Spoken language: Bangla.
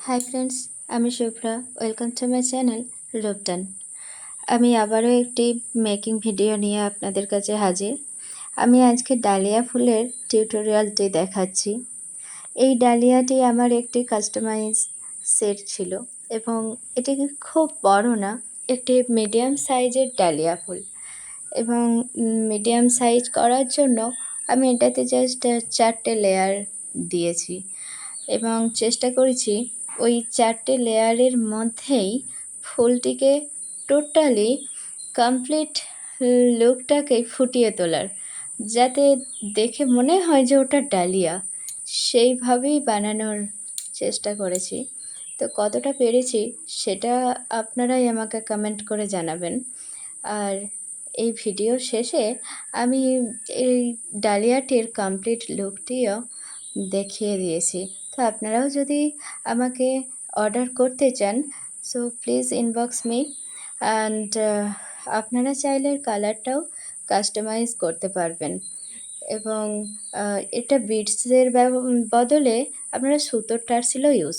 হাই ফ্রেন্ডস, আমি Shubhra. Welcome to my channel Rupdaan. আমি আবারও একটি মেকিং ভিডিও নিয়ে আপনাদের কাছে হাজির। আমি আজকে ডালিয়া ফুলের টিউটোরিয়ালটি দেখাচ্ছি। এই ডালিয়াটি আমার একটি কাস্টমাইজ সেট ছিল এবং এটি খুব বড় না, একটি মিডিয়াম সাইজের ডালিয়া ফুল। এবং মিডিয়াম সাইজ করার জন্য আমি এটাতে জাস্ট 4টে লেয়ার দিয়েছি এবং চেষ্টা করেছি ওই 4টে লেয়ারের মধ্যেই ফুলটিকে টোটালি কমপ্লিট লুকটাকে ফুটিয়ে তোলার, যাতে দেখে মনে হয় যে ওটা ডালিয়া, সেইভাবেই বানানোর চেষ্টা করেছি। তো কতটা পেরেছি সেটা আপনারাই আমাকে কমেন্ট করে জানাবেন। আর এই ভিডিওর শেষে আমি এই ডালিয়াটির কমপ্লিট লুকটিও দেখিয়ে দিয়েছি। তো আপনারাও যদি আমাকে অর্ডার করতে চান, so please inbox me. And আপনারা চাইলে কালারটাও কাস্টমাইজ করতে পারবেন এবং এটা বিটসের বদলে আপনারা সুতোর টার্সেলও ইউজ